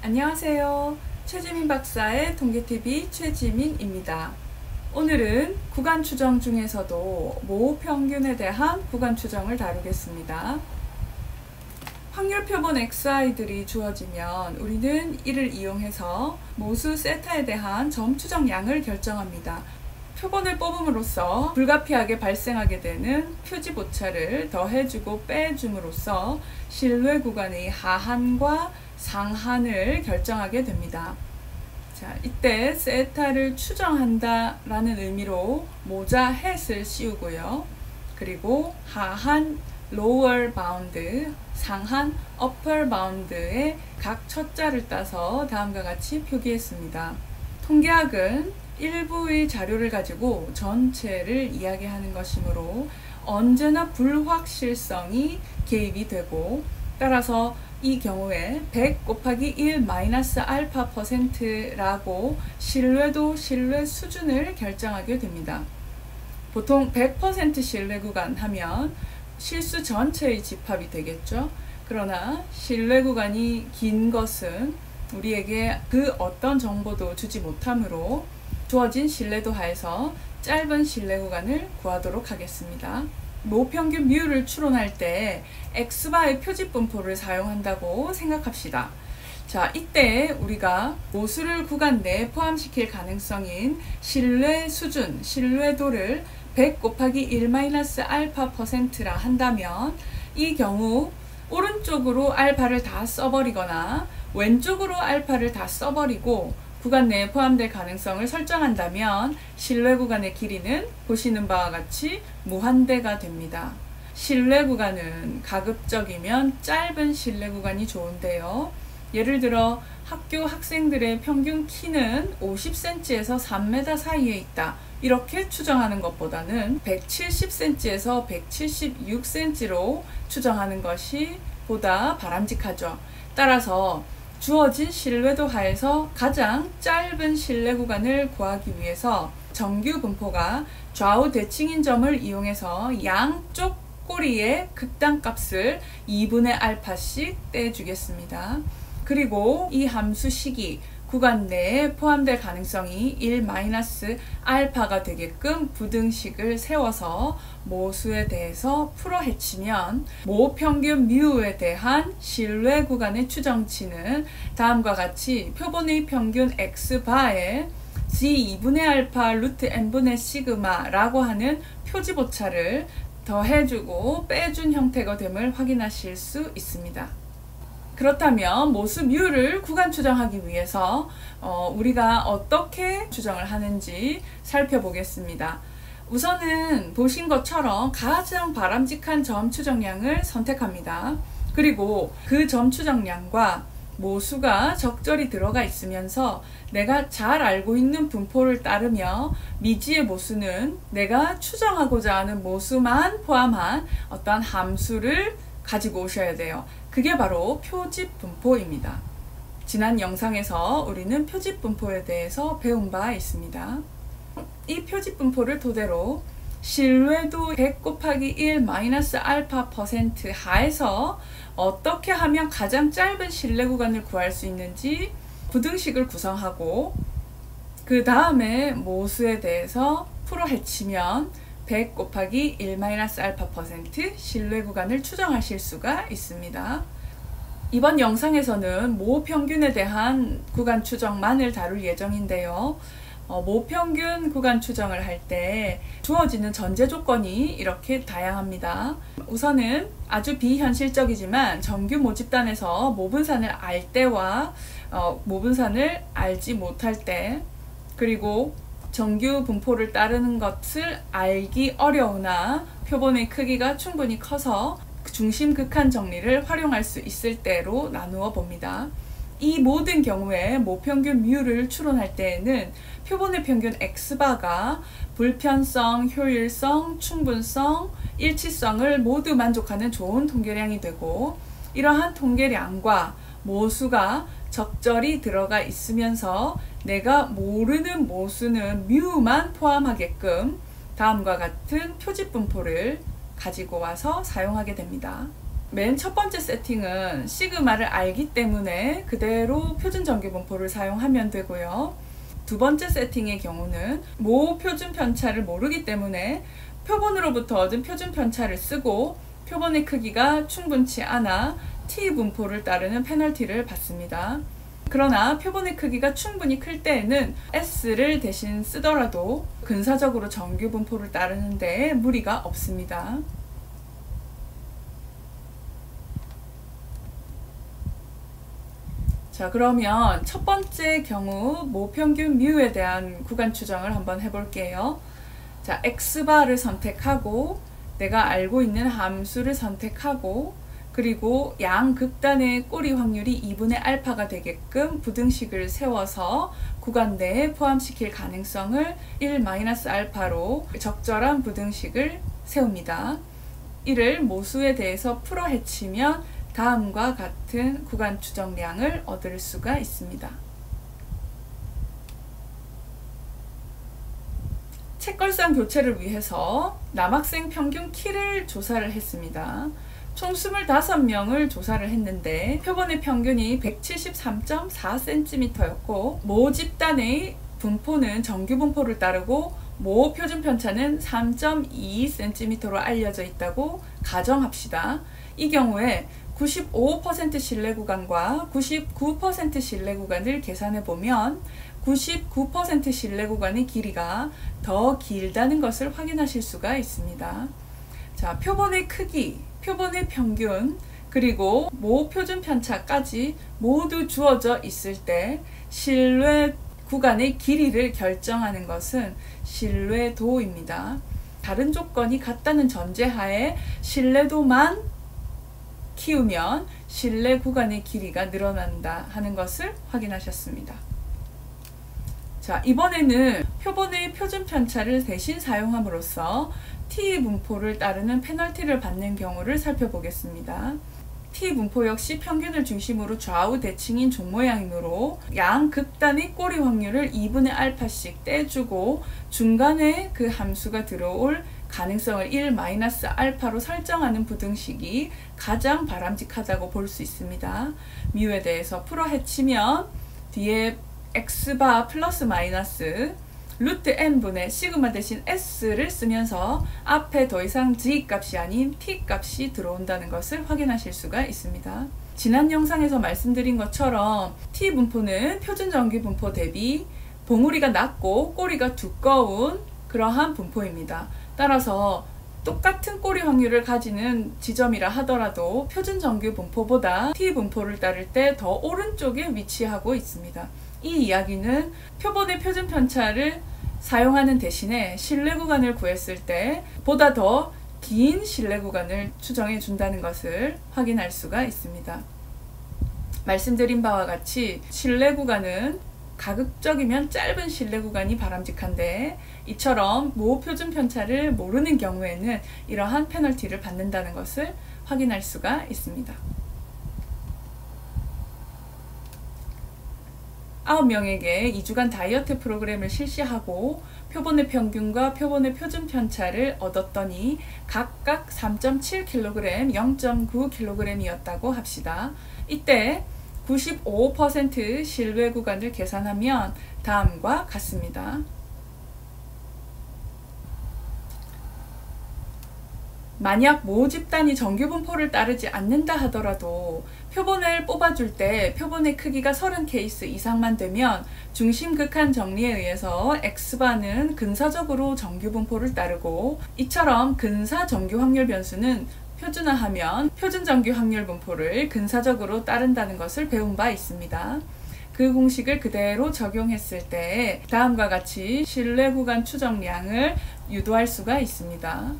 안녕하세요. 최지민 박사의 통계TV 최지민입니다. 오늘은 구간 추정 중에서도 모 평균에 대한 구간 추정을 다루겠습니다. 확률 표본 xi들이 주어지면 우리는 이를 이용해서 모수 세타에 대한 점 추정량을 결정합니다. 표본을 뽑음으로써 불가피하게 발생하게 되는 표집 오차를 더해주고 빼줌으로써 신뢰 구간의 하한과 상한을 결정하게 됩니다. 자, 이때 세타를 추정한다 라는 의미로 모자 햇을 씌우고요. 그리고 하한 lower bound, 상한 upper bound의 각 첫자를 따서 다음과 같이 표기했습니다. 통계학은 일부의 자료를 가지고 전체를 이야기하는 것이므로 언제나 불확실성이 개입이 되고, 따라서 이 경우에 100 곱하기 1 마이너스 알파 %라고 신뢰도 신뢰 수준을 결정하게 됩니다. 보통 100% 신뢰 구간 하면 실수 전체의 집합이 되겠죠. 그러나 신뢰 구간이 긴 것은 우리에게 그 어떤 정보도 주지 못하므로 주어진 신뢰도 하에서 짧은 신뢰 구간을 구하도록 하겠습니다. 모평균 뮤를 추론할 때 x바의 표집 분포를 사용한다고 생각합시다. 자, 이때 우리가 모수를 구간 내에 포함시킬 가능성인 신뢰 수준, 신뢰도를 100 곱하기 1 마이너스 알파 %라 한다면 이 경우 오른쪽으로 알파를 다 써버리거나 왼쪽으로 알파를 다 써버리고 구간 내에 포함될 가능성을 설정한다면 신뢰 구간의 길이는 보시는 바와 같이 무한대가 됩니다. 신뢰 구간은 가급적이면 짧은 신뢰 구간이 좋은데요. 예를 들어 학교 학생들의 평균 키는 50cm에서 3m 사이에 있다, 이렇게 추정하는 것보다는 170cm에서 176cm로 추정하는 것이 보다 바람직하죠. 따라서 주어진 신뢰도 하에서 가장 짧은 신뢰 구간을 구하기 위해서 정규 분포가 좌우 대칭인 점을 이용해서 양쪽 꼬리의 극단값을 2분의 알파씩 떼주겠습니다. 그리고 이 함수 식이 구간 내에 포함될 가능성이 1-알파가 되게끔 부등식을 세워서 모수에 대해서 풀어 헤치면 모평균 뮤에 대한 신뢰 구간의 추정치는 다음과 같이 표본의 평균 x바에 g 2분의 알파 루트 n분의 시그마 라고 하는 표집 오차를 더해주고 빼준 형태가 됨을 확인하실 수 있습니다. 그렇다면 모수 뮤를 구간 추정하기 위해서 우리가 어떻게 추정을 하는지 살펴보겠습니다. 우선은 보신 것처럼 가장 바람직한 점 추정량을 선택합니다. 그리고 그 점 추정량과 모수가 적절히 들어가 있으면서 내가 잘 알고 있는 분포를 따르며 미지의 모수는 내가 추정하고자 하는 모수만 포함한 어떠한 함수를 가지고 오셔야 돼요. 그게 바로 표집 분포입니다. 지난 영상에서 우리는 표집 분포에 대해서 배운 바 있습니다. 이 표집 분포를 토대로 신뢰도 100 곱하기 1 마이너스 알파 % 하에서 어떻게 하면 가장 짧은 신뢰 구간을 구할 수 있는지 부등식을 구성하고, 그 다음에 모수에 대해서 풀어 헤치면 100 곱하기 1-알파 % 신뢰 구간을 추정하실 수가 있습니다. 이번 영상에서는 모평균에 대한 구간 추정만을 다룰 예정인데요. 모평균 구간 추정을 할 때 주어지는 전제 조건이 이렇게 다양합니다. 우선은 아주 비현실적이지만 정규 모집단에서 모분산을 알 때와 모분산을 알지 못할 때, 그리고 정규 분포를 따르는 것을 알기 어려우나 표본의 크기가 충분히 커서 중심 극한 정리를 활용할 수 있을 때로 나누어 봅니다. 이 모든 경우에 모평균 뮤를 추론할 때에는 표본의 평균 x바가 불편성, 효율성, 충분성, 일치성을 모두 만족하는 좋은 통계량이 되고, 이러한 통계량과 모수가 적절히 들어가 있으면서 내가 모르는 모수는 뮤만 포함하게끔 다음과 같은 표집 분포를 가지고 와서 사용하게 됩니다. 맨 첫 번째 세팅은 시그마를 알기 때문에 그대로 표준 정규 분포를 사용하면 되고요. 두 번째 세팅의 경우는 모 표준 편차를 모르기 때문에 표본으로부터 얻은 표준 편차를 쓰고 표본의 크기가 충분치 않아 T 분포를 따르는 페널티를 받습니다. 그러나 표본의 크기가 충분히 클 때에는 S를 대신 쓰더라도 근사적으로 정규 분포를 따르는 데 무리가 없습니다. 자, 그러면 첫 번째 경우 모평균 뮤에 대한 구간 추정을 한번 해볼게요. 자, X바를 선택하고 내가 알고 있는 함수를 선택하고 그리고 양극단의 꼬리 확률이 2분의 알파가 되게끔 부등식을 세워서 구간 내에 포함시킬 가능성을 1-알파로 적절한 부등식을 세웁니다. 이를 모수에 대해서 풀어 헤치면 다음과 같은 구간 추정량을 얻을 수가 있습니다. 책걸상 교체를 위해서 남학생 평균 키를 조사를 했습니다. 총 25명을 조사를 했는데 표본의 평균이 173.4cm였고 모 집단의 분포는 정규 분포를 따르고 모 표준 편차는 3.22cm로 알려져 있다고 가정합시다. 이 경우에 95% 신뢰 구간과 99% 신뢰 구간을 계산해 보면 99% 신뢰 구간의 길이가 더 길다는 것을 확인하실 수가 있습니다. 자, 표본의 크기, 표본의 평균, 그리고 모 표준 편차까지 모두 주어져 있을 때 신뢰 구간의 길이를 결정하는 것은 신뢰도입니다. 다른 조건이 같다는 전제하에 신뢰도만 키우면 신뢰 구간의 길이가 늘어난다 하는 것을 확인하셨습니다. 자, 이번에는 표본의 표준 편차를 대신 사용함으로써 T 분포를 따르는 페널티를 받는 경우를 살펴보겠습니다. T 분포 역시 평균을 중심으로 좌우 대칭인 종 모양이므로 양 극단의 꼬리 확률을 2분의 알파씩 떼주고 중간에 그 함수가 들어올 가능성을 1-알파로 설정하는 부등식이 가장 바람직하다고 볼 수 있습니다. 뮤에 대해서 풀어 헤치면 뒤에 X바 플러스 마이너스 루트 n분의 시그마 대신 S를 쓰면서 앞에 더 이상 G 값이 아닌 T 값이 들어온다는 것을 확인하실 수가 있습니다. 지난 영상에서 말씀드린 것처럼 T 분포는 표준 정규 분포 대비 봉우리가 낮고 꼬리가 두꺼운 그러한 분포입니다. 따라서 똑같은 꼬리 확률을 가지는 지점이라 하더라도 표준 정규 분포보다 T 분포를 따를 때 더 오른쪽에 위치하고 있습니다. 이 이야기는 표본의 표준 편차를 사용하는 대신에 신뢰 구간을 구했을 때 보다 더 긴 신뢰 구간을 추정해 준다는 것을 확인할 수가 있습니다. 말씀드린 바와 같이 신뢰 구간은 가급적이면 짧은 신뢰 구간이 바람직한데 이처럼 모 표준 편차를 모르는 경우에는 이러한 페널티를 받는다는 것을 확인할 수가 있습니다. 9명에게 2주간 다이어트 프로그램을 실시하고 표본의 평균과 표본의 표준 편차를 얻었더니 각각 3.7kg, 0.9kg이었다고 합시다. 이때 95% 신뢰 구간을 계산하면 다음과 같습니다. 만약 모 집단이 정규 분포를 따르지 않는다 하더라도 표본을 뽑아줄 때 표본의 크기가 30케이스 이상만 되면 중심 극한 정리에 의해서 X바는 근사적으로 정규 분포를 따르고 이처럼 근사 정규 확률 변수는 표준화하면 표준 정규 확률 분포를 근사적으로 따른다는 것을 배운 바 있습니다. 그 공식을 그대로 적용했을 때 다음과 같이 신뢰 구간 추정량을 유도할 수가 있습니다.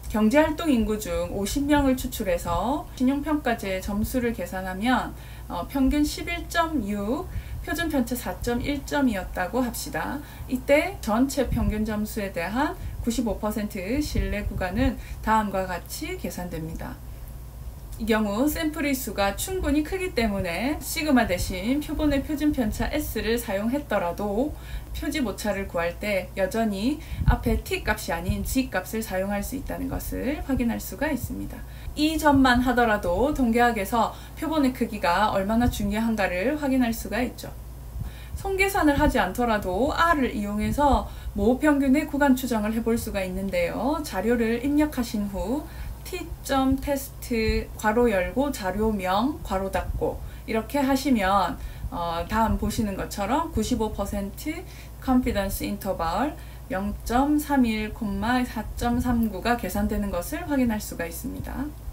경제활동 인구 중 50명을 추출해서 신용평가제 점수를 계산하면 평균 11.6, 표준 편차 4.1점이었다고 합시다. 이때 전체 평균 점수에 대한 95% 신뢰 구간은 다음과 같이 계산됩니다. 이 경우 샘플의 수가 충분히 크기 때문에 시그마 대신 표본의 표준 편차 S를 사용했더라도 표지 모차를 구할 때 여전히 앞에 T 값이 아닌 G 값을 사용할 수 있다는 것을 확인할 수가 있습니다. 이 점만 하더라도 동계학에서 표본의 크기가 얼마나 중요한가를 확인할 수가 있죠. 손계산을 하지 않더라도 R을 이용해서 모평균의 구간 추정을 해볼 수가 있는데요. 자료를 입력하신 후 t.test 괄호 열고 자료명 괄호 닫고 이렇게 하시면 다음 보시는 것처럼 95% confidence interval 0.31, 4.39가 계산되는 것을 확인할 수가 있습니다.